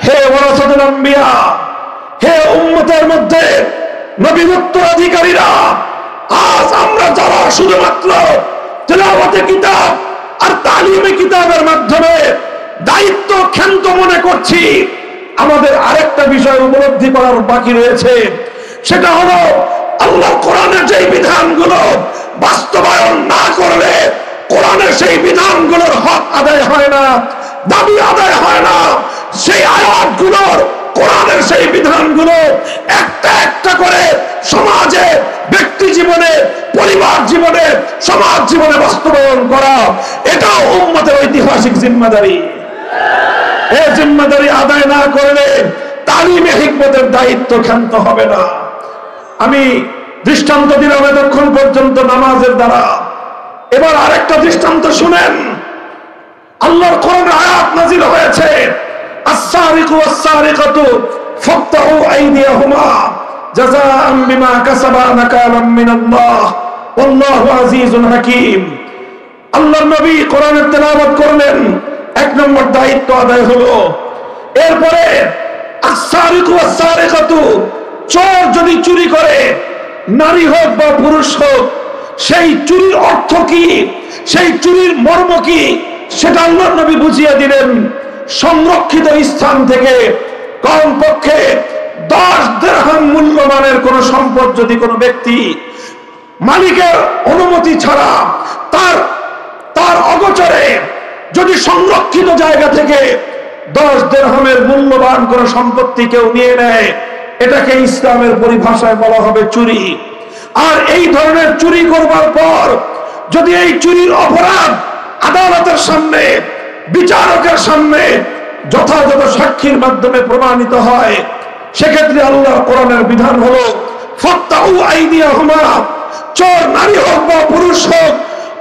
হে ওয়ারাসাতুল আম্বিয়া, হে উম্মতের মধ্যে নবীর উত্তরাধিকারীরা, আজ আমরা যারা শুধুমাত্র তেলাওয়াতে কিতাব আর তালিমে কিতাবের মাধ্যমে দায়িত্ব ক্ষান্ত মনে করছি, আমাদের আরেকটা বিষয় উপলব্ধি করার বাকি রয়েছে। সেটা হলো আল্লাহর কোরআনের যে বিধানগুলো বাস্তবায়ন না করলে কোরআনের সেই বিধানগুলোর হক আদায় হয় না, দাবি আদায় হয় না। সেই আয়াতগুলোর, কোরআনের সেই বিধানগুলো একটা একটা করে সমাজে, ব্যক্তি জীবনে, পরিবার জীবনে, সমাজ জীবনে বাস্তবায়ন করা, এটাও উম্মতের ঐতিহাসিক জিম্মাদারি। এই জিম্মাদারি আদায় না করলে তালিমে হিকমতের দায়িত্ব ক্ষান্ত হবে না। আমি দৃষ্টান্ত দিলাম এতক্ষণ পর্যন্ত নামাজের দ্বারা। এবার আরেকটা দৃষ্টান্ত শুনেন। আল্লাহর কোরআনের আয়াত নাযিল হয়েছে, আস-সারিকু ওয়াস-সারিকাতু ফাকতাউ আইদিয়াহুমা জাযাআন বিমা কাসাবা নাকালাম মিনাল্লাহ ওয়াল্লাহু আজিজুন হাকীম। আল্লাহর নবী কোরআনের তেলাওয়াত করলেন, এক নম্বর দায়িত্ব আদায় হলো। এরপরে আস-সারিকু ওয়াস-সারিকাতু, চোর যদি চুরি করে, নারী হোক বা পুরুষ হোক, সেই চুরির অর্থ কি, সেই চুরির মর্ম কি, সেটা আল্লাহর নবী বুঝিয়ে দিলেন। সংরক্ষিত স্থান থেকে কমপক্ষে 10 দিরহাম মূল্যমানের কোন সম্পদ যদি কোনো ব্যক্তি মালিকের অনুমতি ছাড়া তার অগোচরে যদি সংরক্ষিত জায়গা থেকে 10 দিরহামের মূল্যবান কোন সম্পত্তি কেউ নিয়ে নেয়, এটাকে ইসলামের পরিভাষায় বলা হবে চুরি। আর এই ধরনের চুরি করবার পর যদি এই চুরির অপরাধ আদালতের সামনে, বিচারকের সামনে যথাযথ সাক্ষীর মাধ্যমে প্রমাণিত হয়, সেক্ষেত্রে আল্লাহর কোরআনের বিধান হলো ফাকতাউ আইদিয়াহুমা, চোর নারী হোক বা পুরুষ হোক,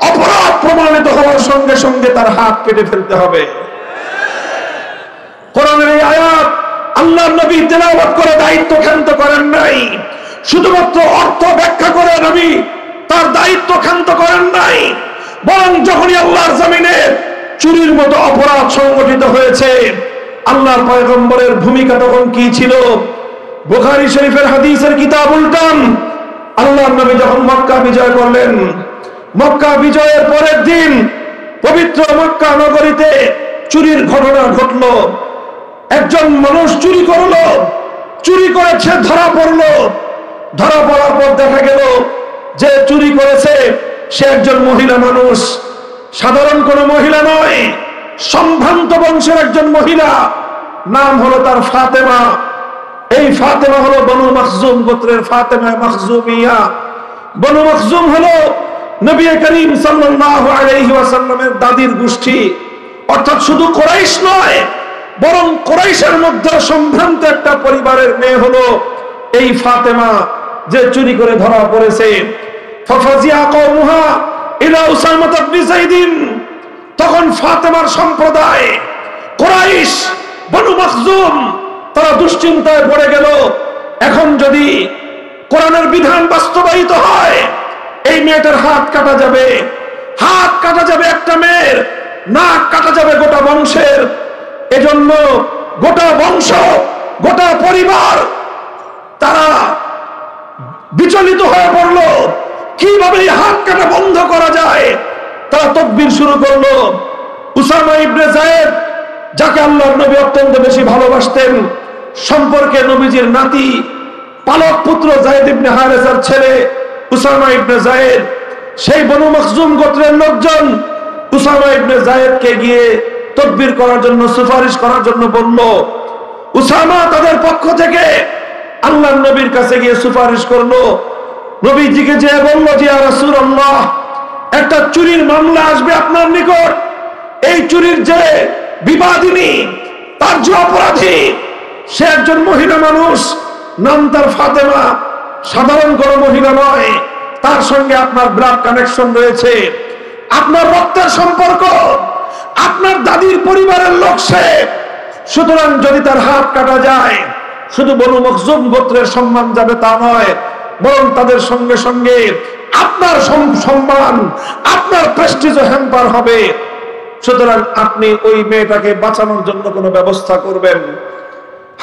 অপরাধ প্রমাণিত হওয়ার সঙ্গে সঙ্গে তার হাত কেটে ফেলতে হবে। কোরআনের এই আয়াত আল্লাহর নবী তেলাওয়াত করে দায়িত্ব ক্ষান্ত করেন নাই, শুধুমাত্র অর্থ ব্যাখ্যা করে নবী তার দায়িত্ব ক্ষান্ত করেন নাই, বরং যখনই আল্লাহর জমিনে চুরির মতো অপরাধ সংগঠিত হয়েছে, আল্লাহর পয়গম্বরের ভূমিকা তখন কি ছিল? বুখারী শরীফের হাদিসের কিতাব উল্টান। আল্লাহর নবী যখন মক্কা বিজয় করলেন, মক্কা বিজয়ের পরের দিন পবিত্র মক্কা নগরীতে চুরির ঘটনা ঘটলো। একজন মানুষ চুরি করলো, চুরি করেছে, ধরা পড়লো। ধরা পড়ার পর দেখা গেল যে চুরি করেছে সে একজন মহিলা মানুষ, সাধারণ কোন মহিলা নয়, সম্ভ্রান্ত বংশের একজন মহিলা। নাম হলো তার ফাতেমা। এই ফাতেমা হলো বনু মখজুম গোত্রের ফাতেমা মখজুমিয়া। বনু মখজুম হলো নবী করিম সাল্লাল্লাহু আলাইহি ওয়াসাল্লামের দাদির গোষ্ঠী, অর্থাৎ শুধু কুরাইশ নয়, বরং কুরাইশের মধ্যে সম্ভ্রান্ত একটা পরিবারের মেয়ে হলো এই ফাতেমা, যে চুরি করে ধরা পড়েছে। ফাফাজিয়া কওমুহা ইলা উসামা ইবনে যায়েদ, তখন ফাতেমার সম্প্রদায় কুরাইশ বনু মখজুম তারা দুশ্চিন্তায় পড়ে গেল। এখন যদি কোরআনের বিধান বাস্তবায়িত হয়, এই মেয়েটার হাত কাটা যাবে, হাত কাটা যাবে একটা মেয়ের, নাক কাটা যাবে গোটা বংশের। এজন্য গোটা বংশ, গোটা পরিবার তারা বিচলিত হয়ে পড়ল, কিভাবে এই হাত কাটা বন্ধ করা যায়। তারা তাকবীর শুরু করলো। উসামা ইবনে যায়েদ, যাকে আল্লাহর নবী অত্যন্ত বেশি ভালোবাসতেন, সম্পর্কে নবীজির নাতি, পালক পুত্র যায়েদ ইবনে হারেসার ছেলে উসামা ইবনে যায়েদ, সেই বনু মখজুম গোত্রের লোকজন উসামা ইবনে যায়েদকে গিয়ে তাকবীর করার জন্য, সুপারিশ করার জন্য বলল। উসামা তাদের পক্ষ থেকে আল্লাহর নবীর কাছে গিয়ে সুপারিশ করলো। নবীজিকে যে বলল যে ইয়া রাসূলুল্লাহ, একটা চুরির মামলা আসবে আপনার নিকট। এই চুরির যে বিবাদিনী, তার যে অপরাধী, সে একজন মহিলা মানুষ, নাম তার ফাতেমা, সাধারণ কোন মহিলা নয়, তার সঙ্গে আপনার ব্লাড কানেকশন রয়েছে, আপনার রক্তের সম্পর্ক, আপনার দাদির পরিবারের লোক সে। সুতরাং যদি তার হাত কাটা যায়, শুধু বনু মখজুম গোত্রের সম্মান যাবে তা নয়, বরং তাদের সঙ্গে সঙ্গে আপনার সম্মান, আপনার প্রেস্টিজও হ্যাম্পার হবে। সুতরাং আপনি ওই মেয়েটাকে বাঁচানোর জন্য কোনো ব্যবস্থা করবেন।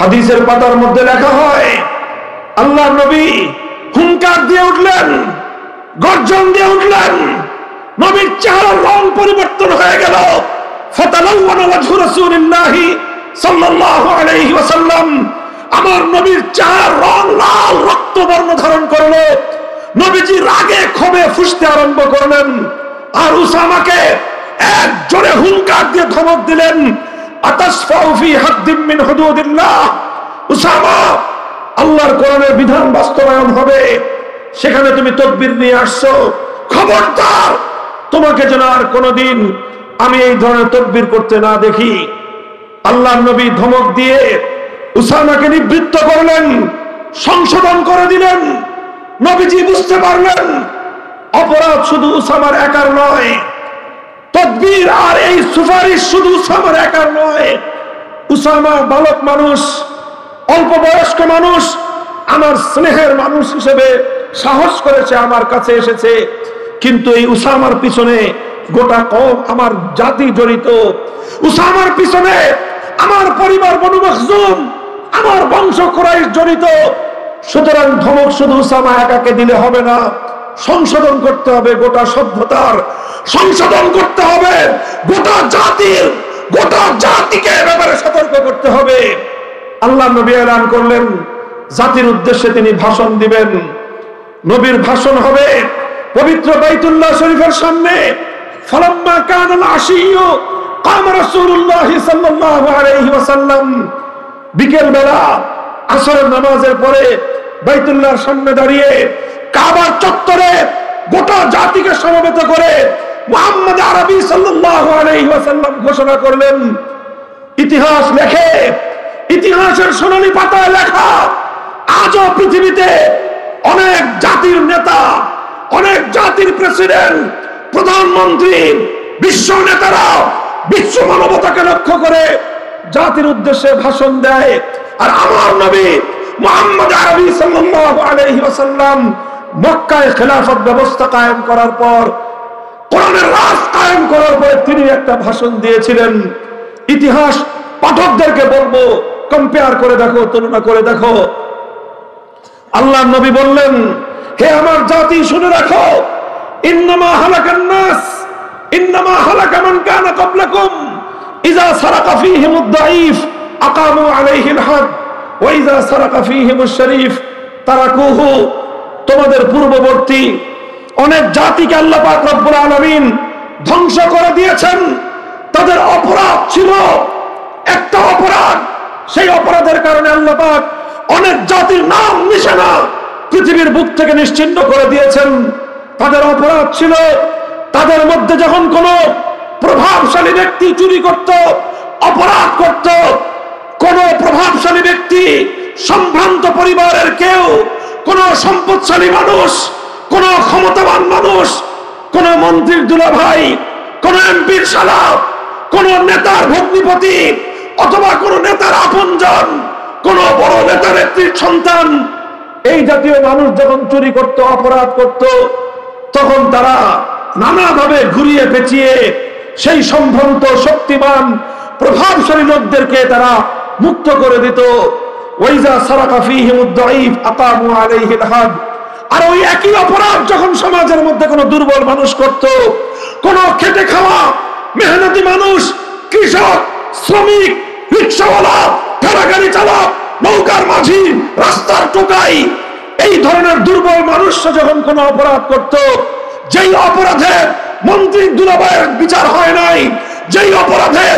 হাদিসের পাতার মধ্যে লেখা হয় আল্লাহ নবী হুঙ্কার দিয়ে উঠলেন, গর্জন দিয়ে উঠলেন, নবীর চেহারার রং পরিবর্তন হয়ে গেল। ফাতালাওয়ানা ওয়াজহু রাসূলিল্লাহি সাল্লাল্লাহু আলাইহি ওয়াসাল্লাম, আমার নবীর চেহারার রং লাল রক্তবর্ণ ধারণ করলো। নবীজি রাগে ক্ষোভে ফুঁসতে আরম্ভ করলেন, আর উসামাকে এক জোরে হুঙ্কার দিয়ে ধমক দিলেন, আতাসফাউ ফি হাদ্দিম মিন হুদুদিল্লাহ, উসামা, আল্লাহর কোরআনের বিধান বাস্তবায়ন হবে, সেখানে তুমি তাকবীর নিয়ে আসছো, খবরদার তোমাকে যেন আর কোনোদিন আমি এই ধরনের তাকবীর করতে না দেখি। আল্লাহর নবী ধমক দিয়ে উসামাকে নিবৃত্ত করলেন, সংশোধন করে দিলেন। নবীজি বুঝতে পারলেন অপরাধ শুধু উসামার একার নয়, তাকবীর আর এই সুপারিশ শুধু উসামার একার নয়। উসামা বালক মানুষ, অল্প বয়স্ক মানুষ, আমার স্নেহের মানুষ হিসেবে সাহস করেছে, আমার কাছে এসেছে, কিন্তু এই উসামার পিছনে গোটা কওম, আমার জাতি জড়িত। উসামার পিছনে আমার পরিবার বনু মখজুম, আমার বংশ কুরাইশ জড়িত। সুতরাং ধমক শুধু উসামা একাকে দিলে হবে না, সংশোধন করতে হবে গোটা সভ্যতার, সংশোধন করতে হবে গোটা জাতির, গোটা জাতিকে ব্যাপারে সতর্ক করতে হবে। আল্লাহ নবী এলান করলেন জাতির উদ্দেশ্যে তিনি ভাষণ দিবেন। নবীর ভাষণ হবে পবিত্র বাইতুল্লাহ শরীফের সামনে। ফালাম্মা কানাল আশিয়্যু কাম রাসূলুল্লাহ সাল্লাল্লাহু আলাইহি ওয়াসাল্লাম, বিকেল বেলা আসরের নামাজের পরে বাইতুল্লাহর সামনে দাঁড়িয়ে কাবার চত্বরে গোটা জাতিকে সমবেত করে মুহাম্মদ আরবি সাল্লাল্লাহু আলাইহি ওয়াসাল্লাম ঘোষণা করলেন, ইতিহাস লেখে, ইতিহাসের সোনালী পাতায় লেখা, আজও পৃথিবীতে অনেক জাতির নেতা, অনেক জাতির প্রেসিডেন্ট, প্রধানমন্ত্রী, বিশ্ব নেতারা বিশ্ব মানবতাকে লক্ষ্য করে জাতির উদ্দেশ্যে ভাষণ দেয়, আর আমার নবী মুহাম্মদ আরবি সাল্লাল্লাহু আলাইহি ওয়াসাল্লাম মক্কায় খেলাফত ব্যবস্থা কায়েম করার পর, কোরআনের রাজ কায়েম করার পরে তিনি একটা ভাষণ দিয়েছিলেন। ইতিহাস পাঠকদেরকে বলবো, কম্পেয়ার করে দেখো, তুলনা করে দেখো। আল্লাহ নবী বললেন, হে আমার জাতি শুনে রাখো, ইন্নামা হালাকান নাস, ইন্নামা হালাকা মান কানা ক্বাবলাকুম ইযা সারাকা ফীহিমুদ দাঈফ আকামু আলাইহিল হাদ ওয়া ইযা সারাকা ফীহিমুশ শরীফ তারাকুহু। তোমাদের পূর্ববর্তী অনেক জাতিকে আল্লাহ পাক রব্বুল আলামিন ধ্বংস করে দিয়েছেন। তাদের অপরাধ ছিল একটা অপরাধ, সেই অপরাধের কারণে আল্লাহ পাক অনেক জাতির নাম নিশানা পৃথিবীর বুক থেকে নিশ্চিহ্ন করে দিয়েছেন। তাদের অপরাধ ছিল তাদের মধ্যে যখন কোন প্রভাবশালী ব্যক্তি চুরি করত, অপরাধ করত, কোন প্রভাবশালী ব্যক্তি, সম্ভ্রান্ত পরিবারের কেউ, কোন সম্পদশালী মানুষ, কোন ক্ষমতাবান মানুষ, কোন মন্ত্রীর দুলাভাই, কোন এমপির শালা, কোন নেতার ভগ্নিপতি, অথবা কোন নেতার আপনজন, কোন বড় নেতা নেত্রীর সন্তান, এই জাতীয় মানুষ যখন চুরি করত, অপরাধ করত, তখন তারা নানাভাবে ঘুরিয়ে পেঁচিয়ে সেই সম্ভ্রান্ত শক্তিমান প্রভাবশালী লোকদেরকে তারা মুক্ত করে দিত। ওয়াইজা সারাকা ফীহিমুদ দাঈফ আকামু আলাইহিল হাদ। আর ওই একই অপরাধ যখন সমাজের মধ্যে কোনো দুর্বল মানুষ করত, কোন খেটে খাওয়া মেহনতি মানুষ, কৃষক, শ্রমিক, রিকশাওয়ালা, ঠেলাগাড়ি চালক, নৌকার মাঝি, রাস্তার টোকাই, এই ধরনের দুর্বল মানুষরা যখন কোনো অপরাধ করত, যেই অপরাধে মন্ত্রী দুলাভাইয়ের বিচার হয় নাই, যেই অপরাধে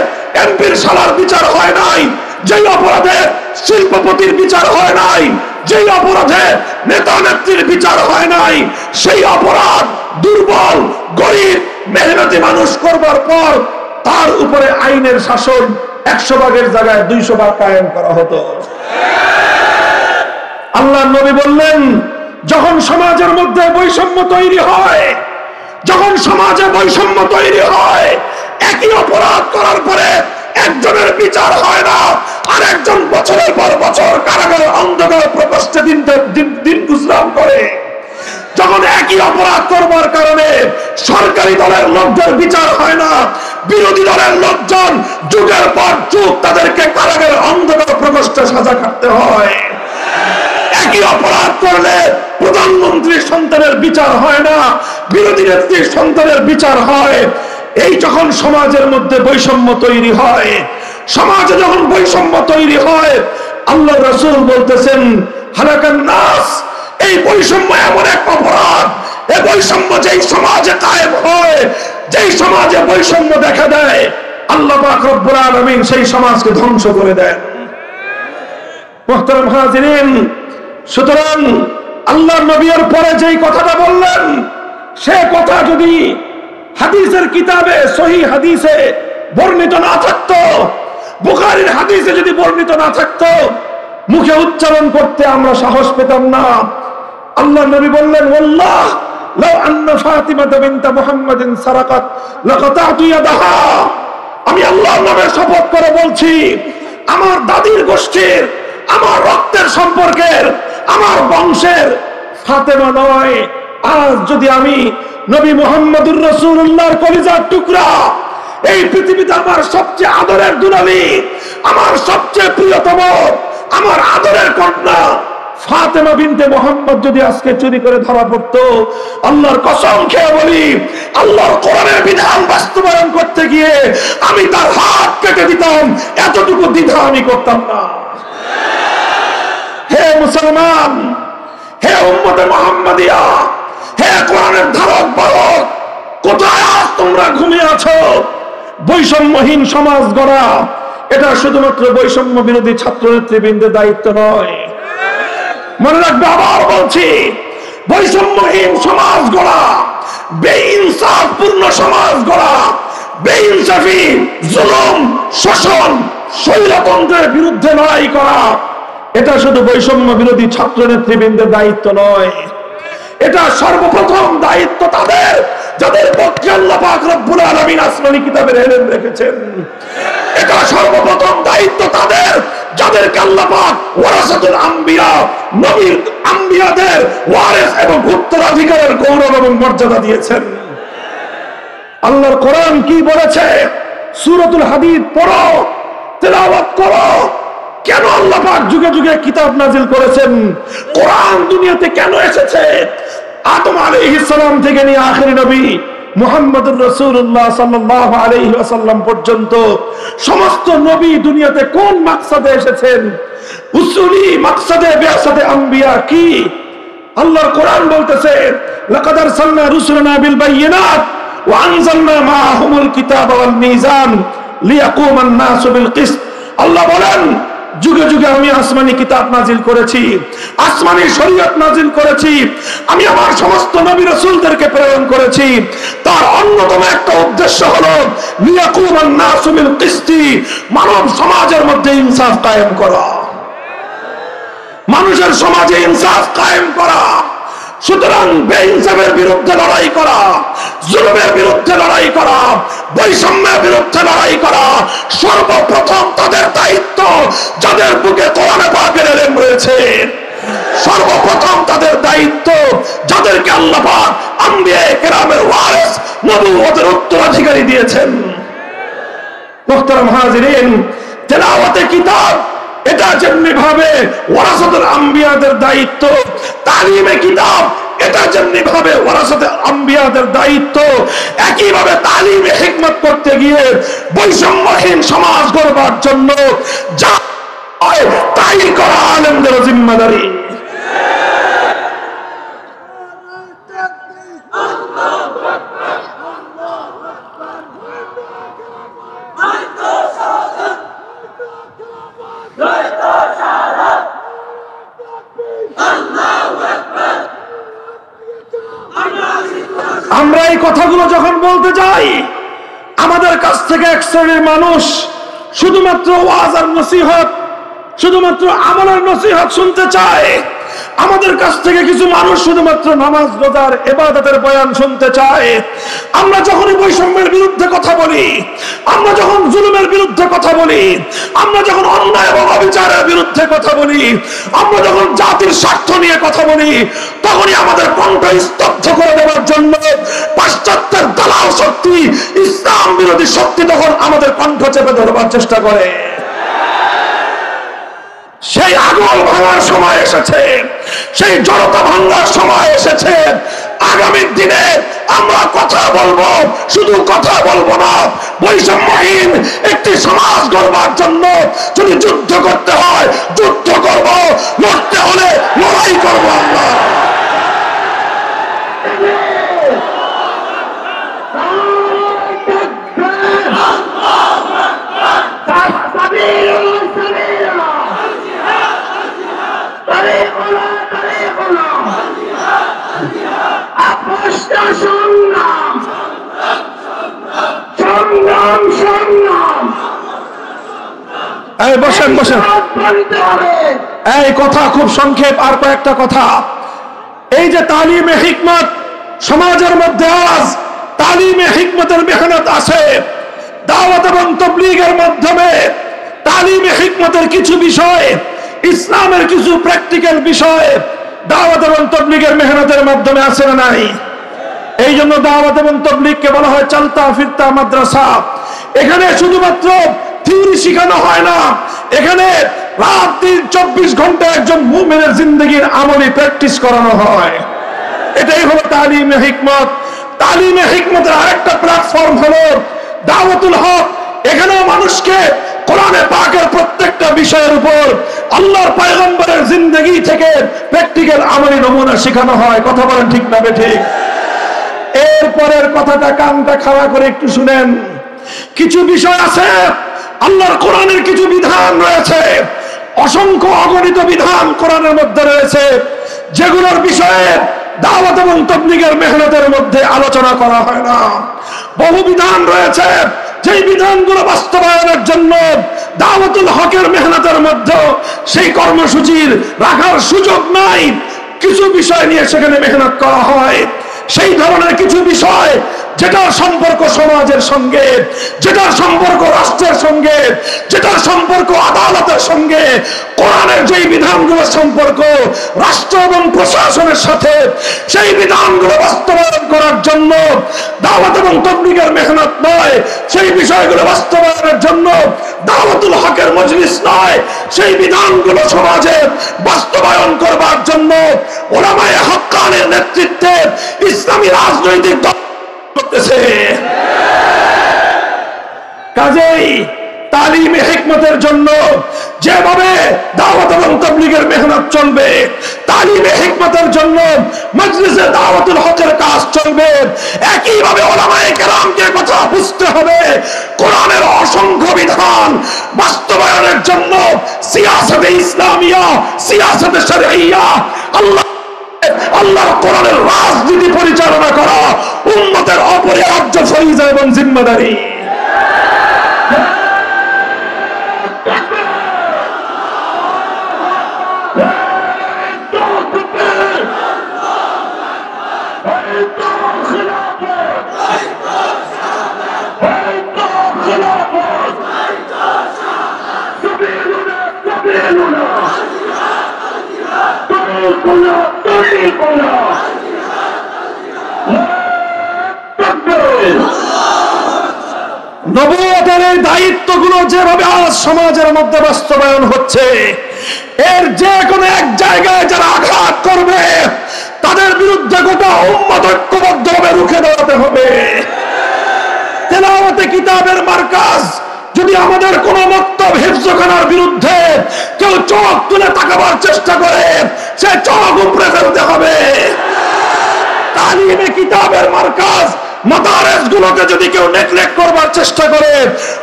এমপির শালার বিচার হয় নাই, যেই অপরাধে শিল্পপতির বিচার হয় নাই, যেই অপরাধে নেতা নেত্রীর বিচার হয় নাই, সেই অপরাধ দুর্বল, গরিব, মেহনতি মানুষ করবার পর তার উপরে আইনের শাসন 100 ভাগের জায়গায় 200 ভাগ কায়েম করা হতো। আল্লাহ নবী বললেন, যখন সমাজের মধ্যে বৈষম্য তৈরি হয়, যখন সমাজে বৈষম্য তৈরি হয়, একই অপরাধ করার পরে একজনের বিচার হয় না, আর একজন বছরের পর বছর কারাগারে অন্ধকার প্রকোষ্ঠে দিন গুজরান করে। যখন একই অপরাধ করবার কারণে সরকারি দলের লোকদের বিচার হয় না, বিরোধী দলের লোকজন যুগের পর যুগ তাদেরকে কারাগারে অন্ধকার প্রকোষ্ঠে 10টা সাজা কাটতে হয়। একই অপরাধ করলে প্রধানমন্ত্রীর সন্তানের বিচার হয় না, বিরোধী নেত্রীর সন্তানের বিচার হয়। এই যখন সমাজের মধ্যে বৈষম্য তৈরি হয়, সমাজে যখন বৈষম্য তৈরি হয়, আল্লাহ রাসূল বলতেছেন হালাকান নাস, এই বৈষম্য এমন এক অপরাধ, এই বৈষম্য যেই সমাজে কায়েম হয়, যেই সমাজে বৈষম্য দেখা দেয়, আল্লাহ পাক রব্বুল আলামিন সেই সমাজকে ধ্বংস করে দেন। মুহতারাম হাজিরিন, সুতরাং আল্লাহর নবীর পরে যেই কথাটা বললেন, সে কথা যদি হাদিসের কিতাবে সহিহ হাদিসে বর্ণিত না থাকতো, বুখারীর হাদিসে যদি বর্ণিত না থাকতো, মুখে উচ্চারণ করতে আমরা সাহস পেতাম না। আল্লাহর নবী বললেন, ওয়াল্লাহ লাউ আন্না ফাতিমা বিনত মুহাম্মাদিন সারাকাত লাকাতাতু ইয়াদাহা, আমি আল্লাহর নামে শপথ করে বলছি, আমার দাদির গোষ্ঠীর, আমার রক্তের সম্পর্কের, আমার বংশের ফাতেমা নয়, আজ যদি আমি নবী মুহাম্মদুর রাসূলুল্লাহর কলিজার টুকরা, এই পৃথিবীতে আমার সবচেয়ে আদরের দুলালী, আমার সবচেয়ে প্রিয়তম, আমার আদরের কন্যা ফাতেমা বিনতে মুহাম্মদ যদি আজকে চুরি করে ধরা পড়তো, আল্লাহর কসম খেয়ে বলি, আল্লাহর কোরআনের বিধান বাস্তবায়ন করতে গিয়ে আমি তার হাত কেটে দিতাম, এতটুকু দ্বিধা আমি করতাম না। হে মুসলমান, হে উম্মতে মুহাম্মাদিয়া, হে কোরআনের ধারক বাহক, কোথায় আজ তোমরা ঘুমিয়ে আছো? বৈষম্যহীন সমাজ গড়া এটা শুধুমাত্র বৈষম্য বিরোধী ছাত্র নেতৃবৃন্দের দায়িত্ব নয়। মনে রাখবে, আবার বলছি, বৈষম্যহীন সমাজ গড়া, বেইনসাফপূর্ণ সমাজ গড়া, বেইনসাফি, জুলুম, শোষণ, স্বৈরতন্ত্রের বিরুদ্ধে লড়াই করা, এটা শুধু বৈষম্য বিরোধী ছাত্র নেতৃবৃন্দের দায়িত্ব নয়, এটা সর্বপ্রথম দায়িত্ব তাদের যাদের পক্ষে আল্লাহ পাক রব্বুল আলামিন আসমানী কিতাবের ইলম রেখেছেন। এটা সর্বপ্রথম দায়িত্ব তাদের যাদেরকে আল্লাহ পাক ওয়ারাসাতুল আম্বিয়া, নবীর আম্বিয়াদের ওয়ারিস এবং উত্তরাধিকারের গৌরব এবং মর্যাদা দিয়েছেন। আল্লাহর কোরআন কি বলেছে? সূরাতুল হাদীদ পড়ো, তেলাওয়াত করো। কেন আল্লাহ পাক যুগে যুগে কিতাব নাজিল করেছেন? কোরআন দুনিয়াতে কেন এসেছে? আদম আলাইহিস সালাম থেকে নিয়ে আখেরি নবী মুহাম্মদুর রাসূলুল্লাহ সাল্লাল্লাহু আলাইহি ওয়াসাল্লাম পর্যন্ত সমস্ত নবী দুনিয়াতে কোন মাকসাদে এসেছেন? উসুলি মাকসাদে বিআসাতে আম্বিয়া কি? আল্লাহর কোরআন বলতেছে, লাকাদ আরসালনা রুসুলানা বিল বায়িনাত ওয়া আনজালনা মাআহুমুল কিতাবা ওয়াল মিজান লিয়াকুমান নাসু বিল কিসত। আল্লাহ বলেন, যুগে যুগে আমি আসমানি কিতাব নাজিল করেছি, আসমানি শরীয়ত নাজিল করেছি, আমি আমার সমস্ত নবী রাসূলদেরকে প্রেরণ করেছি। তার অন্যতম একটা উদ্দেশ্য হলো লিয়াকুমান নাসু বিল কিসতি, মানব সমাজের মধ্যে ইনসাফ কায়েম করা, মানুষের সমাজে ইনসাফ কায়েম করা। সুতরাং বেইনসাফের বিরুদ্ধে লড়াই করা, জুলুমের বিরুদ্ধে লড়াই করা, বৈষম্যের বিরুদ্ধে লড়াই করা সর্বপ্রথম তাদের দায়িত্ব যাদের বুকে কোরআনে পাকের ইলম রয়েছে। সর্বপ্রথম তাদের দায়িত্ব যাদেরকে আল্লাহ পাক আম্বিয়ায়ে কেরামের ওয়ারিস, নবুয়তের উত্তরাধিকারী দিয়েছেন। মুহতারাম হাজিরিন, তেলাওয়াতে কিতাব এটা যেমনি ভাবে ওয়ারাসাতুল আম্বিয়াদের দায়িত্ব, তালিমে কিতাব এটা যেমনি ভাবে ওয়ারাসাতুল আম্বিয়াদের দায়িত্ব, একইভাবে তালিমে হিকমত করতে গিয়ে বৈষম্যহীন সমাজ গড়বার জন্য যা তাই করা আলেমদের জিম্মাদারি। আমরা এই কথাগুলো যখন বলতে যাই, আমাদের কাছ থেকে এক শ্রেণীর মানুষ শুধুমাত্র ওয়াজ আর নসিহত, শুধুমাত্র আমলের নসিহত শুনতে চায়। আমাদের কাছ থেকে কিছু মানুষ শুধুমাত্র নামাজ রোজার ইবাদতের বয়ান শুনতে চায়। আমরা যখনই বৈষম্যের বিরুদ্ধে কথা বলি, আমরা যখন জুলুমের বিরুদ্ধে কথা বলি, আমরা যখন অন্যায় এবং অবিচারের বিরুদ্ধে কথা বলি, আমরা যখন জাতির স্বার্থ নিয়ে কথা বলি, তখনই আমাদের কণ্ঠ স্তব্ধ করে দেওয়ার জন্য পাশ্চাত্যের দালাল শক্তি, ইসলাম বিরোধী শক্তি তখন আমাদের কণ্ঠ চেপে ধরবার চেষ্টা করে। সেই আগল ভাঙার সময় এসেছে, সেই জড়তা ভাঙার সময় এসেছে। আগামী দিনে আমরা কথা বলবো, শুধু কথা বলবো না, বৈষম্যহীন একটি সমাজ গড়বার জন্য যদি যুদ্ধ করতে হয় যুদ্ধ করব, লড়তে হলে লড়াই করবো। আমরা বসেন বসেন, এই কথা খুব সংক্ষেপ। আর কয়েকটা কথা, এই যে তালিমে হিকমত সমাজের মধ্যে আজ তালিমে হিকমতের মেহনত আছে, দাওয়াত এবং তাবলীগের মাধ্যমে তালিমে হিকমতের কিছু বিষয়, ইসলামের কিছু প্র্যাকটিক্যাল বিষয় দাওয়াত এবং তাবলীগের মেহনতের মাধ্যমে আছে না নাই? এই জন্য দাওয়াত এবং তাবলীগকে বলা হয় চলতা ফিরতা মাদ্রাসা। এখানে শুধুমাত্র থিওরি শেখানো হয় না, এখানে রাত দিন 24 ঘন্টা একজন মুমিনের জিন্দেগির আমলি প্র্যাকটিস করানো হয়। এটাই হলো তালিমে হিকমত। তালিমে হিকমতের আরেকটা প্ল্যাটফর্ম হলো দাওয়াতুল হক। এখানেও মানুষকে কোরআনে পাকের প্রত্যেকটা বিষয়ের উপর আল্লাহর পয়গম্বরের জিন্দেগি থেকে প্র্যাকটিক্যাল আমলি নমুনা শেখানো হয়। কথা বলেন ঠিক না বেঠিক? এরপরের কথাটা কানটা খাড়া করে একটু শুনেন। কিছু বিষয় আছে, আল্লাহর কোরআনের কিছু বিধান রয়েছে, অসংখ্য অগণিত বিধান কোরআনের মধ্যে রয়েছে, যেগুলোর বিষয়ে দাওয়াত এবং তাবলীগের মেহনতের মধ্যে আলোচনা করা হয় না। বহু বিধান রয়েছে, যেই বিধানগুলো বাস্তবায়নের জন্য দাওয়াতুল হকের মেহনতের মধ্যে সেই কর্মসূচির রাখার সুযোগ নাই। কিছু বিষয় নিয়ে সেখানে মেহনত করা হয়। সেই ধরনের কিছু বিষয় যেটার সম্পর্ক সমাজের সঙ্গে, যেটার সম্পর্ক রাষ্ট্রের সঙ্গে, যেটার সম্পর্ক আদালতের সঙ্গে, কোরআনের যেই বিধানগুলোর সম্পর্ক রাষ্ট্র এবং প্রশাসনের সাথে, সেই বিধানগুলো বাস্তবায়ন করার জন্য দাওয়াত এবং তাবলীগের মেহনত নয়, সেই বিষয়গুলো বাস্তবায়নের জন্য দাওয়াতুল হকের মজলিস নয়, সেই বিধানগুলো সমাজে বাস্তবায়ন করবার জন্য উলামায়ে হক্কানির নেতৃত্বে ইসলামী রাজনৈতিক দল করতেছে। কাজেই তালিমে হিকমতের জন্য যেভাবে দাওয়াত এবং তাবলীগের মেহনত চলবে, তালিমে হিকমতের জন্য মজলিসে দাওয়াতুল হকের কাজ চলবে, একইভাবে উলামায়ে কেরামকে কথা বুঝতে হবে। কোরআনের অসংখ্য বিধান বাস্তবায়নের জন্য সিয়াসতে ইসলামিয়া, সিয়াসতে শরঈয়া, আল্লাহর কোরআনের রাজনীতি পরিচালনা করা উম্মতের অপরিহার্য ফরিজা এবং জিম্মাদারি। নবুয়তের এই দায়িত্বগুলো যেভাবে আজ সমাজের মধ্যে বাস্তবায়ন হচ্ছে, এর যে কোনো এক জায়গায় যারা আঘাত করবে তাদের বিরুদ্ধে গোটা উম্মত ঐক্যবদ্ধভাবে রুখে দাঁড়াতে হবে। তেলাওয়াতে কিতাবের মার্কাজ যদি আমাদের কোন মক্তব হিফজখানার বিরুদ্ধে কেউ চোখ তুলে তাকাবার চেষ্টা করে, সে চোখ উপড়ে ফেলতে হবে। তালিমে কিতাবের মার্কাজ মাদারেস গুলোকে যদি কেউ নেগলেক্ট করবার চেষ্টা করে,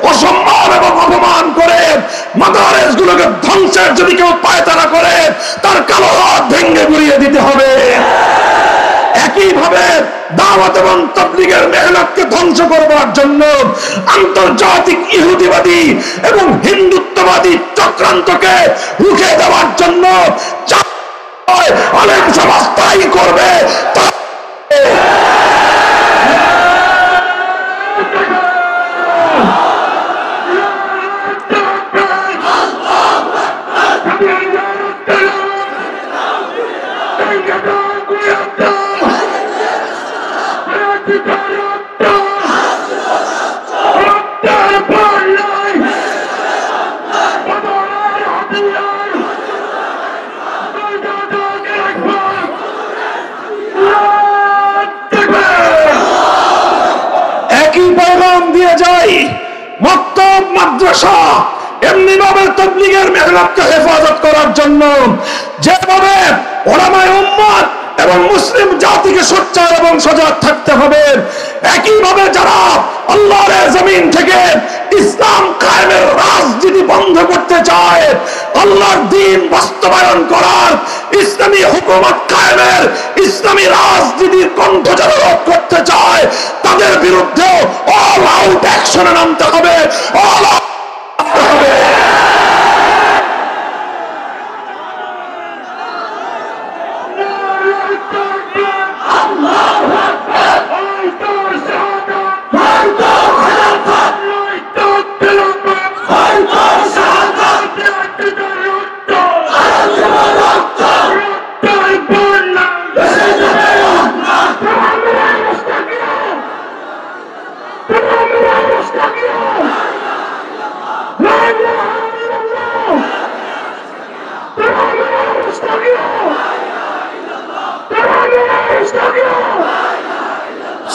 অসম্মান এবং অপমান করে মাদারেস গুলোকে ধ্বংসের যদি কেউ পায়তারা করে, তার কালো হাত ভেঙে গুড়িয়ে দিতে হবে। একইভাবে দাওয়াত এবং তাবলীগের মেহনতকে ধ্বংস করবার জন্য আন্তর্জাতিক ইহুদিবাদী এবং হিন্দুত্ববাদী চক্রান্তকে রুখে দেওয়ার জন্য আলেম সমাজ তাই করবে। বেড়ে যায়, মক্তব মাদ্রাসা এমনি ভাবে তাবলীগের মেহনতকে হেফাজত করার জন্য যেভাবে উলামায়ে উম্মত এবং মুসলিম জাতিকে সোচ্চার এবং সজাগ থাকতে হবে, একইভাবে যারা আল্লাহর জমিন থেকে ইসলাম কায়েমের রাজনীতি বন্ধ করতে চায়, আল্লাহর দ্বীন বাস্তবায়ন করার, ইসলামী হুকুমত কায়েমের, ইসলামী রাজনীতির কণ্ঠ যারা রোধ করতে চায়, তাদের বিরুদ্ধে অল আউট অ্যাকশনে নামতে হবে, অল আউট হবে।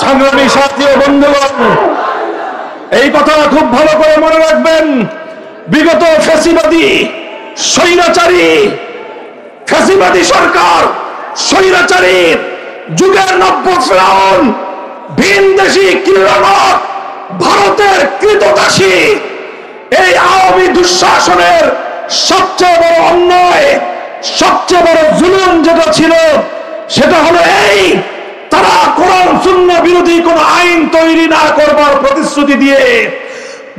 সংগ্রামী সাথী ও বন্ধুগণ, এই কথা খুব ভালো করে মনে রাখবেন। বিগত ফ্যাসিবাদী স্বৈরাচারী সরকার, স্বৈরাচারী যুগের নব্য ফেরাউন, ভিনদেশী কিরানক, ভারতের কৃতদাসী, এই আওয়ামী দুঃশাসনের সবচেয়ে বড় অন্যায়, সবচেয়ে বড় জুলুম যেটা ছিল সেটা হলো এই, তারা কোরআন সুন্নাহ বিরোধী কোন আইন তৈরি না করবার প্রতিশ্রুতি দিয়ে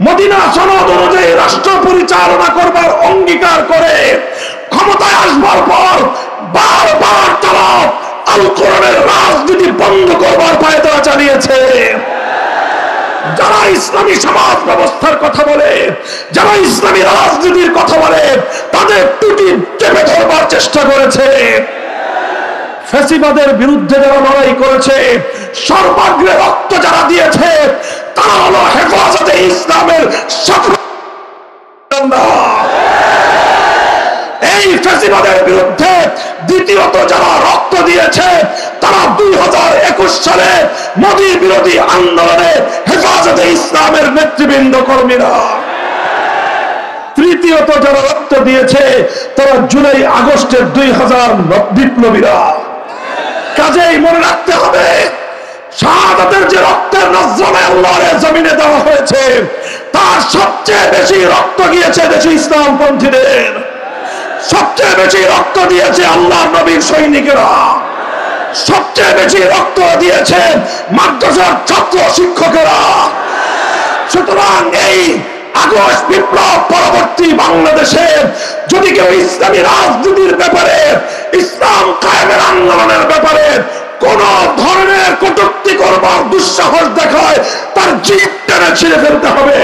মদিনা সনদ অনুযায়ী রাষ্ট্র পরিচালনা করবার অঙ্গীকার করে ক্ষমতায় আসবার পর বারবার তারা আল কোরআনের রাজনীতি বন্ধ করবার পায়তারা চালিয়েছে। যারা ইসলামী সমাজ ব্যবস্থার কথা বলে, যারা ইসলামী রাজনীতির কথা বলে, তাদের টুটি চেপে ধরবার চেষ্টা করেছে। ফ্যাসিবাদের বিরুদ্ধে যারা লড়াই করেছে, সর্বাগ্রে রক্ত যারা দিয়েছে, তারা হলো হেফাজতে ইসলামের এই ফ্যাসিবাদের বিরুদ্ধে দ্বিতীয়ত যারা রক্ত দিয়েছে, তারা 2021 সালে মোদী বিরোধী আন্দোলনে হেফাজতে ইসলামের নেতৃবৃন্দ কর্মীরা। তৃতীয়ত যারা রক্ত দিয়েছে, তারা জুলাই আগস্টের 2000 বিপ্লবীরা। কাজেই মনে রাখতে হবে, শাহাদাতের যে রক্তের নজরানা আল্লাহর জমিনে দেওয়া হয়েছে, তার সবচেয়ে বেশি রক্ত গিয়েছে দেশে ইসলামপন্থীদের, সবচেয়ে বেশি রক্ত দিয়েছে আল্লাহর নবীর সৈনিকেরা, সবচেয়ে বেশি রক্ত দিয়েছে মাদ্রাসার ছাত্র শিক্ষকেরা। সুতরাং এই আগস্ট বিপ্লব পরবর্তী বাংলাদেশে যদি কেউ ইসলামী রাজনীতির ব্যাপারে, ইসলাম কায়েমের আন্দোলনের ব্যাপারে কোন ধরনের কটূক্তি করবার দুঃসাহস দেখায়, তার জিভ টেনে ছিঁড়ে ফেলতে হবে।